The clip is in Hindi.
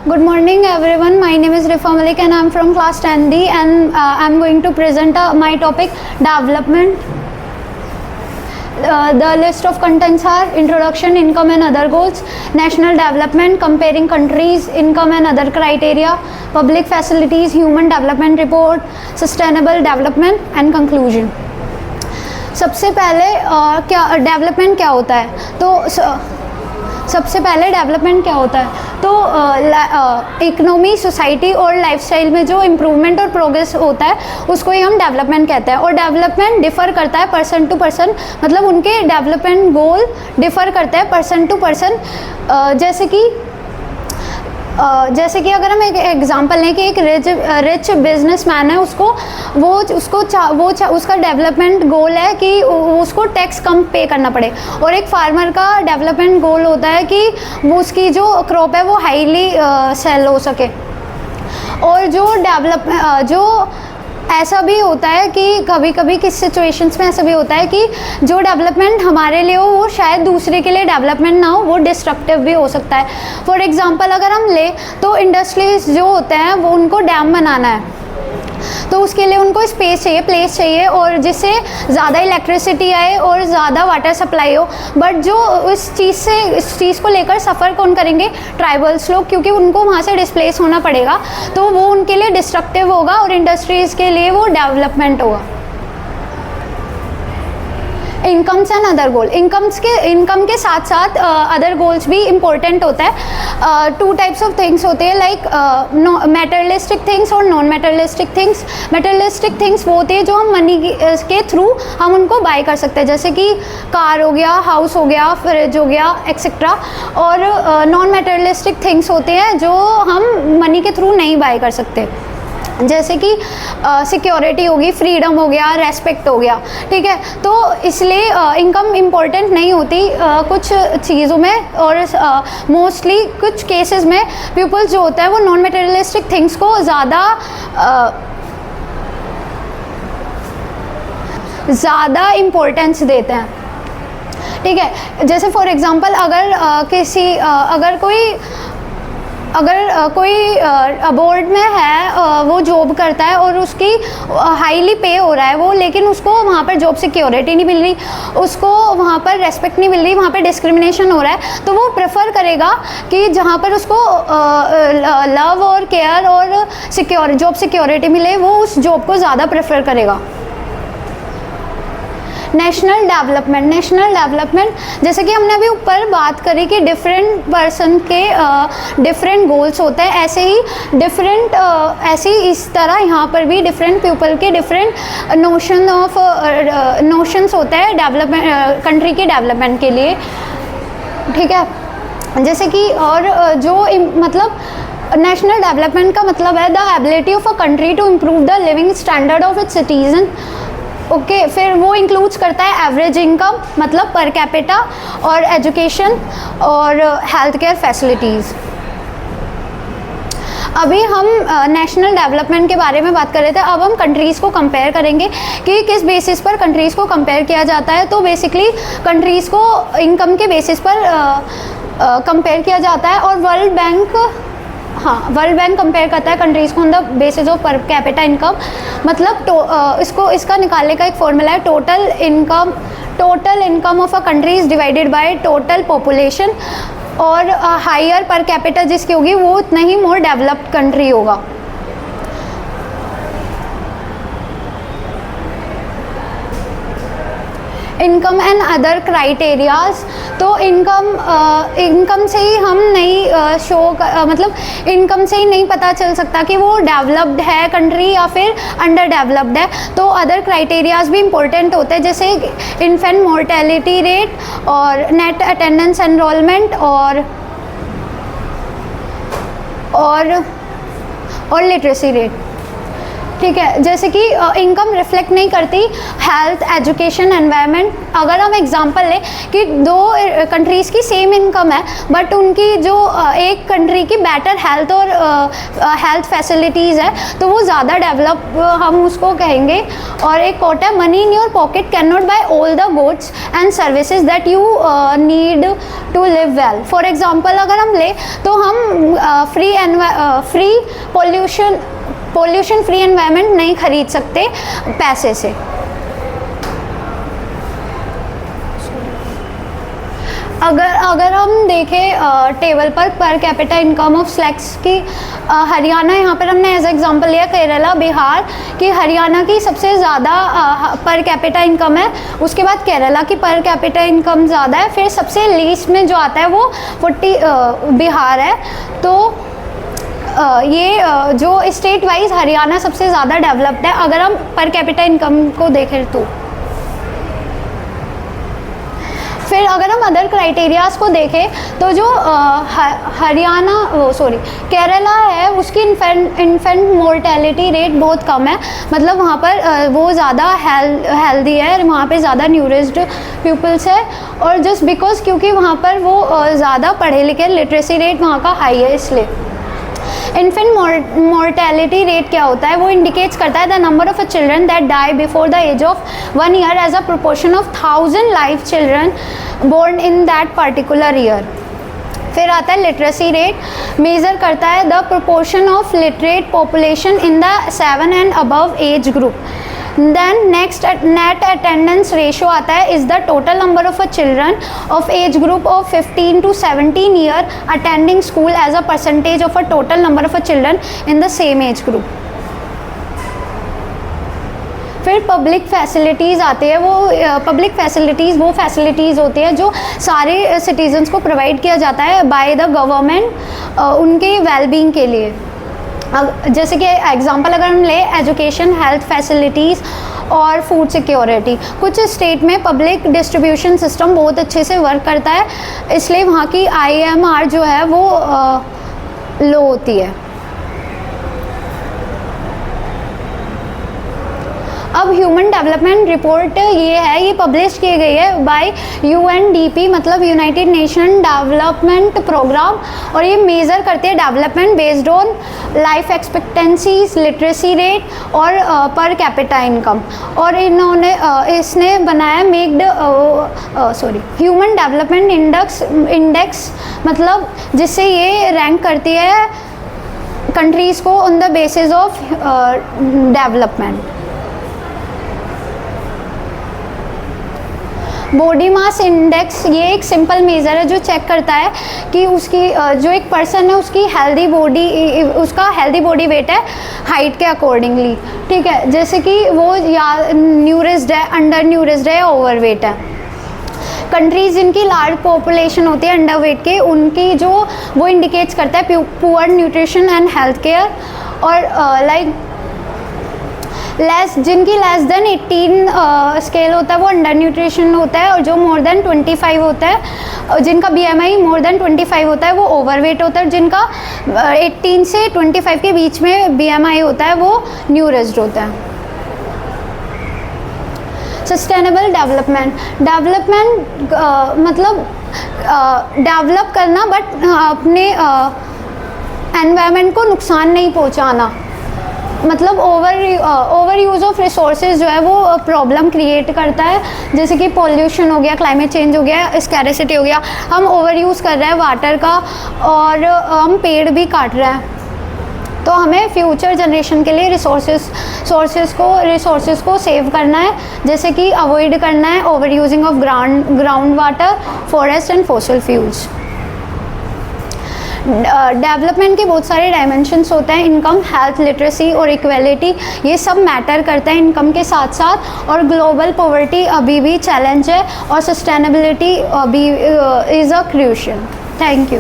Good morning everyone, my name is Rifa Malik and I am from class 10D and I am going to present my topic development. The list of contents are introduction, income and other goals, national development, comparing countries, income and other criteria, public facilities, human development report, sustainable development and conclusion. सबसे पहले क्या डेवलपमेंट क्या होता है, तो सबसे पहले डेवलपमेंट क्या होता है तो इकोनॉमी, सोसाइटी और लाइफस्टाइल में जो इम्प्रूवमेंट और प्रोग्रेस होता है उसको ही हम डेवलपमेंट कहते हैं। और डेवलपमेंट डिफ़र करता है पर्सन टू पर्सन, मतलब उनके डेवलपमेंट गोल डिफ़र करता है पर्सन टू पर्सन। जैसे कि अगर हम एक एग्जांपल लें कि एक रिच बिजनेसमैन है, उसका डेवलपमेंट गोल है कि उसको टैक्स कम पे करना पड़े, और एक फार्मर का डेवलपमेंट गोल होता है कि वो उसकी जो क्रॉप है वो हाईली सेल हो सके। और जो ऐसा भी होता है कि कभी कभी किस सिचुएशंस में ऐसा भी होता है कि जो डेवलपमेंट हमारे लिए हो वो शायद दूसरे के लिए डेवलपमेंट ना हो, वो डिस्ट्रक्टिव भी हो सकता है। फॉर एग्जांपल अगर हम ले तो इंडस्ट्रीज जो होते हैं वो उनको डैम बनाना है, तो उसके लिए उनको स्पेस चाहिए, प्लेस चाहिए, और जिससे ज़्यादा इलेक्ट्रिसिटी आए और ज़्यादा वाटर सप्लाई हो। बट जो इस चीज़ को लेकर सफ़र कौन करेंगे? ट्राइबल्स लोग, क्योंकि उनको वहाँ से डिस्प्लेस होना पड़ेगा, तो वो उनके लिए डिस्ट्रक्टिव होगा और इंडस्ट्रीज़ के लिए वो डेवलपमेंट होगा। Incomes and other goal, income के साथ साथ अदर गोल्स भी इम्पोर्टेंट होता है। टू टाइप्स ऑफ थिंग्स होते हैं, लाइक मैटेरियलिस्टिक थिंग्स और non materialistic things. Materialistic things वो होते हैं जो हम मनी के थ्रू हम उनको बाय कर सकते हैं, जैसे कि कार हो गया, हाउस हो गया, फ्रिज हो गया, एक्सेट्रा। और नॉन मैटेरियलिस्टिक थिंग्स होते हैं जो हम मनी के थ्रू नहीं बाय कर सकते, जैसे कि सिक्योरिटी होगी, फ्रीडम हो गया, रेस्पेक्ट हो गया, ठीक है। तो इसलिए इनकम इम्पोर्टेंट नहीं होती कुछ चीज़ों में, और मोस्टली कुछ केसेस में पीपल्स जो होता है वो नॉन मटेरियलिस्टिक थिंग्स को ज़्यादा इम्पोर्टेंस देते हैं, ठीक है। जैसे फॉर एग्ज़ाम्पल अगर कोई अबोर्ड में है, वो जॉब करता है और उसकी हाईली पे हो रहा है वो, लेकिन उसको वहाँ पर जॉब सिक्योरिटी नहीं मिल रही, उसको वहाँ पर रेस्पेक्ट नहीं मिल रही, वहाँ पर डिस्क्रिमिनेशन हो रहा है, तो वो प्रेफर करेगा कि जहाँ पर उसको लव और केयर और जॉब सिक्योरिटी मिले, वो उस जॉब को ज़्यादा प्रेफर करेगा। नेशनल डेवलपमेंट जैसे कि हमने अभी ऊपर बात करी कि डिफरेंट पर्सन के डिफरेंट गोल्स होते हैं, ऐसे ही इस तरह यहाँ पर भी डिफरेंट पीपल के डिफरेंट नोशंस होते हैं डेवलपमेंट, कंट्री के डेवलपमेंट के लिए, ठीक है। जैसे कि और जो मतलब नेशनल डेवलपमेंट का मतलब है the ability of a country to improve the living standard of its citizen, okay. फिर वो इंक्लूड्स करता है एवरेज इनकम, मतलब पर कैपिटा, और एजुकेशन और हेल्थ केयर फैसिलिटीज़। अभी हम नेशनल डेवलपमेंट के बारे में बात कर रहे थे, अब हम कंट्रीज़ को कंपेयर करेंगे कि किस बेसिस पर कंट्रीज़ को कंपेयर किया जाता है। तो बेसिकली कंट्रीज़ को इनकम के बेसिस पर कंपेयर किया जाता है, और वर्ल्ड बैंक कंपेयर करता है कंट्रीज़ को on the basis of per capita income, मतलब इसका निकालने का एक फॉर्मूला है total income of a country is divided by total population, और हायर पर कैपिटा जिसकी होगी वो उतना ही मोर डेवलप्ड कंट्री होगा। इनकम एंड अदर क्राइटेरियाज, तो इनकम से ही हम नहीं मतलब इनकम से ही नहीं पता चल सकता कि वो डेवलप्ड है कंट्री या फिर अंडर डेवलप्ड है। तो अदर क्राइटेरियाज भी इम्पोर्टेंट होते हैं, जैसे इन्फेंट मोर्टेलिटी रेट और नेट अटेंडेंस एनरोलमेंट और लिटरेसी रेट। ठीक है, जैसे कि इनकम रिफ्लेक्ट नहीं करती हेल्थ, एजुकेशन, एनवायरनमेंट। अगर हम एग्जांपल लें कि दो कंट्रीज़ की सेम इनकम है बट उनकी जो एक कंट्री की बेटर हेल्थ और हेल्थ फैसिलिटीज़ है तो वो ज़्यादा डेवलप हम उसको कहेंगे। और एक कोट है, money in your pocket can not buy all the goods and services that you need to live well. For example अगर हम ले तो हम फ्री पोल्यूशन फ्री एनवायरनमेंट नहीं खरीद सकते पैसे से। अगर हम देखें table per capita income of slacks की, हरियाणा, यहाँ पर हमने एज एग्जांपल लिया केरला, बिहार कि हरियाणा की सबसे ज़्यादा पर कैपिटा इनकम है, उसके बाद केरला की पर कैपिटा इनकम ज़्यादा है, फिर सबसे लीस्ट में जो आता है वो 40 बिहार है। तो ये जो स्टेट वाइज हरियाणा सबसे ज़्यादा डेवलप्ड है अगर हम पर कैपिटा इनकम को देखें तो। फिर अगर हम अदर क्राइटेरियाज़ को देखें तो जो केरला है उसकी इन्फेंट मोर्टेलिटी रेट बहुत कम है, मतलब वहाँ पर वो ज़्यादा हेल्दी है, वहाँ पे ज़्यादा न्यूरिस्ड पीपल्स है। और जस्ट बिकॉज क्योंकि वहाँ पर वो ज़्यादा पढ़े लिखे, लिटरेसी रेट वहाँ का हाई है, इसलिए। इन्फेंट मोर्टेलिटी रेट क्या होता है, वो इंडिकेट्स करता है the number of children that die before the age of 1 year as a proportion of 1000 life children born in that particular year. फिर आता है लिटरेसी रेट, मेज़र करता है the proportion of literate population in the 7 and above age group. Then next net attendance ratio आता है, is the total number of children of age group of 15 to 17 year attending school as a percentage of a total number of children in the same age group. फिर पब्लिक फैसिलिटीज़ आती है, वो पब्लिक फैसिलिटीज़ वो फैसिलिटीज़ होती है जो सारे सिटीजन्स को प्रोवाइड किया जाता है बाय द गवर्नमेंट उनके वेलबींग के लिए। जैसे कि एग्जांपल अगर हम ले एजुकेशन, हेल्थ फैसिलिटीज़ और फूड सिक्योरिटी। कुछ स्टेट में पब्लिक डिस्ट्रीब्यूशन सिस्टम बहुत अच्छे से वर्क करता है, इसलिए वहाँ की IMR जो है वो लो होती है। अब ह्यूमन डेवलपमेंट रिपोर्ट ये है, ये पब्लिश की गई है बाय UNDP, मतलब यूनाइटेड नेशन डेवलपमेंट प्रोग्राम, और ये मेज़र करती है development based on life expectancies, literacy rate और पर कैपिटा इनकम। और इसने बनाया ह्यूमन डेवलपमेंट इंडेक्स, मतलब जिससे ये रैंक करती है कंट्रीज़ को on the basis of development. Body mass index ये एक सिंपल मेज़र है जो चेक करता है कि उसकी जो एक पर्सन है उसकी हेल्दी बॉडी, उसका हेल्दी बॉडी वेट है हाइट के अकॉर्डिंगली। ठीक है, जैसे कि वो या न्यूरिस्ड है, अंडर न्यूरिस्ड है या ओवर वेट है। कंट्रीज़ जिनकी लार्ज पॉपुलेशन होती है अंडर वेट के, उनकी जो वो इंडिकेट्स करता है poor nutrition and health care. और जिनकी लेस देन 18 स्केल होता है वो अंडर न्यूट्रिशन होता है, और जो मोर देन 25 होता है, जिनका BMI मोर देन 25 होता है वो ओवरवेट होता है, जिनका 18 से 25 के बीच में BMI होता है वो न्यूरिस्ड होता है। सस्टेनेबल डेवलपमेंट मतलब डेवलप करना बट अपने एनवायरनमेंट को नुकसान नहीं पहुंचाना, मतलब ओवर यूज़ ऑफ रिसोर्सेज जो है वो प्रॉब्लम क्रिएट करता है, जैसे कि पॉल्यूशन हो गया, क्लाइमेट चेंज हो गया, स्कैरेसिटी हो गया। हम ओवर यूज़ कर रहे हैं वाटर का और हम पेड़ भी काट रहे हैं, तो हमें फ्यूचर जनरेशन के लिए रिसोर्सेज को सेव करना है, जैसे कि अवॉइड करना है over using of ground water, forest and fossil fuels. Development के बहुत सारे डायमेंशंस होते हैं, इनकम, हेल्थ, लिटरेसी और इक्वेलिटी, ये सब मैटर करता है इनकम के साथ साथ। और ग्लोबल पॉवर्टी अभी भी चैलेंज है और सस्टेनेबिलिटी अभी is a crucial. Thank you.